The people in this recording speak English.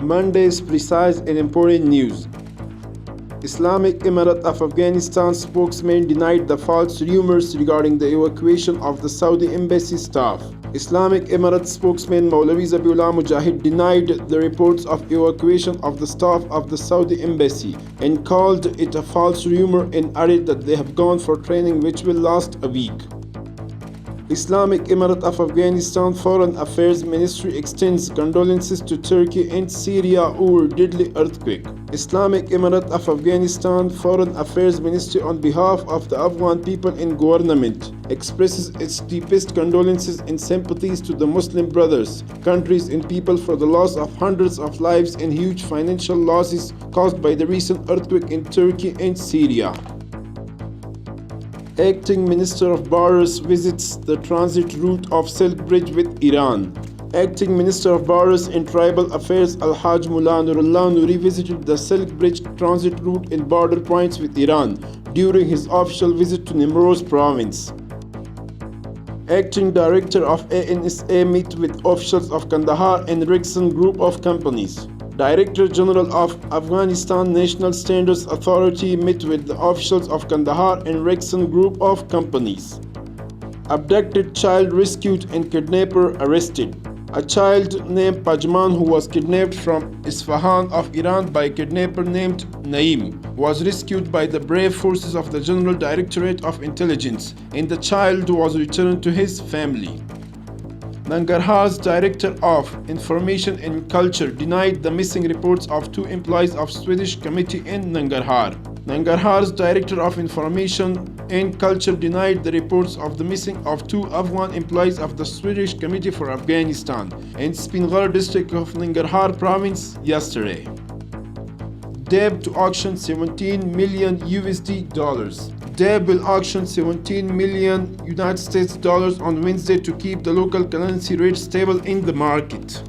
Monday's precise and important news. Islamic Emirate of Afghanistan spokesman denied the false rumors regarding the evacuation of the Saudi embassy staff. Islamic Emirate spokesman Maulavi Zabiullah Mujahid denied the reports of evacuation of the staff of the Saudi embassy and called it a false rumor and added that they have gone for training which will last a week. Islamic Emirate of Afghanistan Foreign Affairs Ministry extends condolences to Turkey and Syria over deadly earthquake. Islamic Emirate of Afghanistan Foreign Affairs Ministry on behalf of the Afghan people and government expresses its deepest condolences and sympathies to the Muslim brothers, countries and people for the loss of hundreds of lives and huge financial losses caused by the recent earthquake in Turkey and Syria. Acting Minister of Borders visits the transit route of Silk Bridge with Iran. Acting Minister of Borders and Tribal Affairs Al-Hajj Mullah Nurullah Nuri visited the Silk Bridge transit route and border points with Iran during his official visit to Nimroz province. Acting Director of ANSA met with officials of Kandahar and Rexon Group of Companies. Director General of Afghanistan National Standards Authority met with the officials of Kandahar and Rexon Group of Companies. Abducted child rescued and kidnapper arrested. A child named Pajman who was kidnapped from Isfahan of Iran by a kidnapper named Naeem was rescued by the brave forces of the General Directorate of Intelligence, and the child was returned to his family. Nangarhar's Director of Information and Culture denied the missing reports of two employees of Swedish committee in Nangarhar. Nangarhar's Director of Information and Culture denied the reports of the missing of two Afghan employees of the Swedish Committee for Afghanistan in Spingar district of Nangarhar province yesterday. DAB to auction 17 million USD dollars. DAB will auction 17 million United States dollars on Wednesday to keep the local currency rate stable in the market.